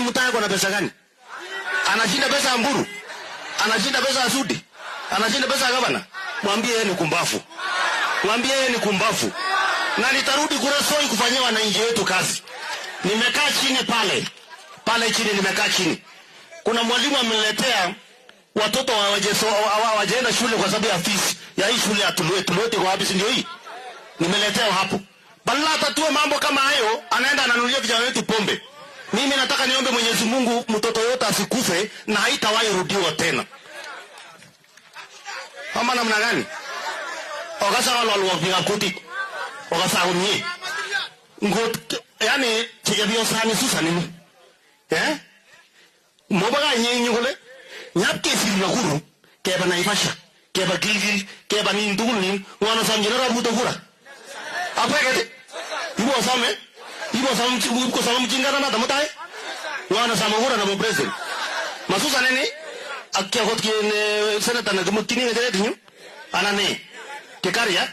Mutai kuna pesa gani? Anashinda pesa ya Mburu. Anashinda pesa ya Sudi. Anashinda pesa ya gavana. Mwambie yeye ni kumbafu. Mwambie yeye ni kumbafu. Na nitarudi Kuresoi kufanyia wananchi wetu kazi. Nimekaa chini pale. Pale chini nimekaa chini. Kuna mwalimu ameniletea watoto hawajaenda shule kwa sababu ya fees ya hii shule ya Tulwete kwa wapi, si ndio hii? Nimeletea hapo. Badala atatue mambo kama hayo, anaenda ananunulia vijana wetu pombe. Mimi nataka niombe Mwenyezi Mungu mtoto yote asikufe na haitawahi rudiwa tena. Kama namna gani? Ogasa wale waliopiga kuti. Ogasa unyi. Ngot yani tiyabio sani susa nini? Mobaga nyenye kule. Nyapke siri na kuru. Keba na ifasha. Keba gilgil. Keba ni nduguni. Wana samjinara buto kura. Apa kete? Ibu asame? Ibu asame mjingana na tamutai? Wana samahura na mpresident. Masusa nini? Akia kot kene senata na gumukini ngajere tinyu? Anane. Kekaria?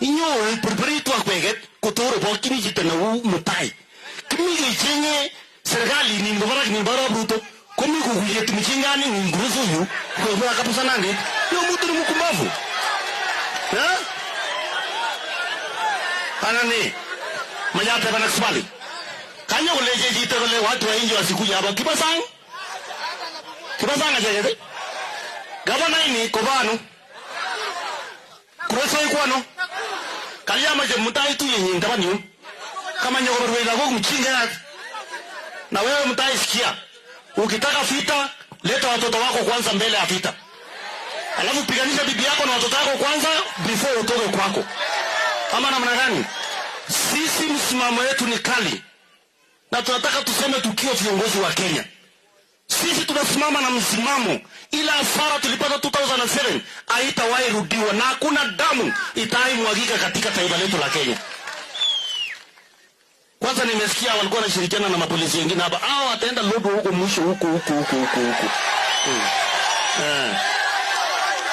Inyo perperi tu akpeget kutore bokini jita na mutai. Kimi chenye serikali ni mbara bruto. Kumi kukuyetu mchingani nguruzo yu. Kwa kapusa nange. Yo mutu ni mkumbavu. Anane. Mayate bana kusbali. Kanya uleje jita kule watu wa inji wasikuja hapa. Kibasang? Kibasang aja. Gavana ini kobanu. Kuresoi kwano. Kaliama je Mutai tu yenye ndabani. Kama nyogoro ila gogo mchinga yake. Na wewe Mutai sikia. Ukitaka vita, leta watoto wako kwanza mbele ya vita. Alafu piganisha bibi yako na watoto wako kwanza before utoke kwako. Kama namna gani? Sisi msimamo wetu ni kali. Na tunataka tuseme tukiwa viongozi wa Kenya. Sisi tunasimama na msimamo. Ila hasara tulipata 2007 haitawahi rudiwa na hakuna damu itaimwagika katika taifa letu la Kenya. Kwanza nimesikia walikuwa wanashirikiana na mapolisi wengine hapa. Hao wataenda lobo huko mwisho huko.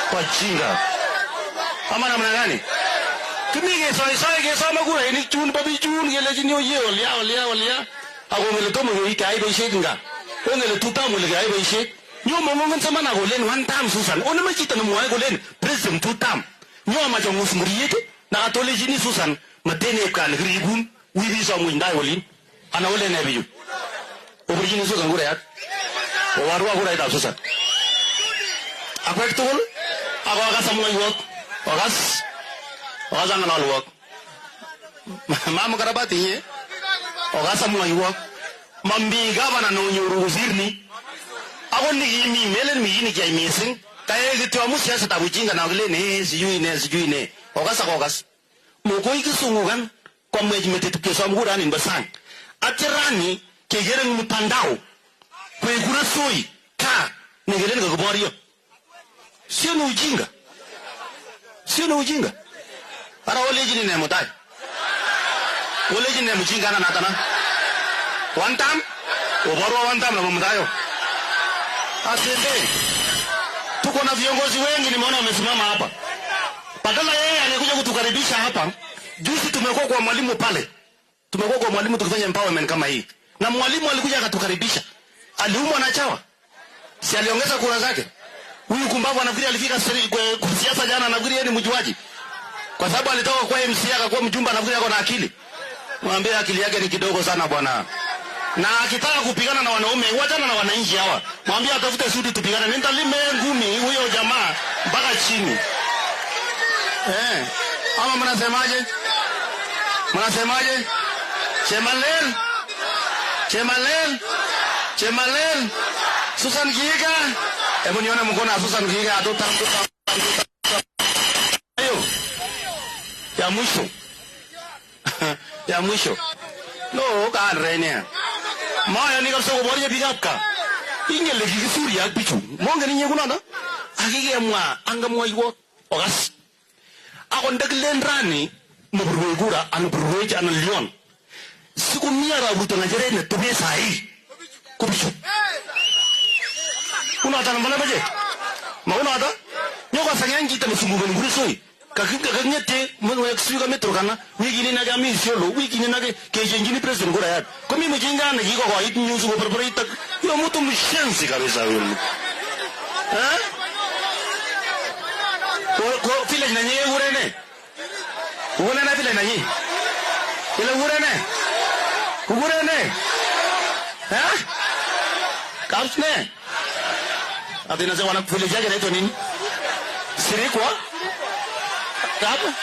Kwa chinga. Ama namna gani? Kimige sai ke sama gura ni chun babi chun gele jinyo ye olia. Ako ngele to mo yi kai be shekinga. Ngele tuta mo le kai be shek. Nyo mo ngon sama na golen one time Susan. Ona machita na mo ay golen president two time. Nyo ma jongo sumriyete na atole jini Susan matene kan ribun. Wibi sa mo indai olin. Ana ole na biyu. Obrijini Susan gura yak. Owarwa gura ida Susan. Akwek tol. Ako agasa mo yuok. Ogasa ngana luok. Mama karabati ye. Ogasa mo yuok. Mambi gavana no nyuru zirni. Ako ni melen mi ni kai missing. Kaya gitu amu siasa tabu jinga na gele ne sijui ne. Ogas. Mo ko ikisungugan kwa mweji tukio mgura ni mbasang. Atirani kegereng mtandao. Kwa Kuresoi ka nigelen ga gborio. Sio ni ujinga. Para oleji ni Mutai. Oleji ni mjinga na natana. One time? Obarwa one time na Mutayo. Asende. Tuko na viongozi wengi nimeona wamesimama hapa. Badala yeye alikuja kutukaribisha hapa. Juzi tumekuwa kwa mwalimu pale. Tumekuwa kwa mwalimu tukifanya empowerment kama hii. Na mwalimu alikuja akatukaribisha. Aliumwa na chawa. Si aliongeza kura zake. Huyu kumbavu anafikiri alifika kwa siasa jana, anafikiri yeye ni mjuaji. Kwa sababu alitoka kwa MC akakuwa mjumbe, anafikiri yako na akili. Mwambie akili yake ni kidogo sana bwana. Na akitaka kupigana na wanaume, wachana na wananchi hawa. Mwambie atafute sudi tupigane. Nitalime ngumi huyo jamaa mpaka chini. Ama mnasemaje? Chemalel. Susan Giga. Hebu nione mkono wa Susan Giga atuta. Ayo. Ya mwisho. No, kadrenia. Maya ni kalso boriya bigapka. Ingele gigifuri ya pichu. Monge ni nyekuna. Akige mwa angamwa yuo. Ogas. Ako ndaglen rani mburugura anburuje analion. Siku miara buto na jere ne tobe sai. Kubichu. Una ata mbana baje. Mauna ata? Nyoka sanyangi te musungu Kuresoi. kakingete mwe kusika metro kana wiki ni naga mi siolo wiki ni naga kejengini president ngora ya kwa mimi mjinga na hiko kwa hit news kwa barabara ita yo mtu mshenzi kabisa wewe ko vile na nyeye urene na vile na nyeye ile urene kapsne atina za wana vile jaje naitwa nini sirikwa Tapa?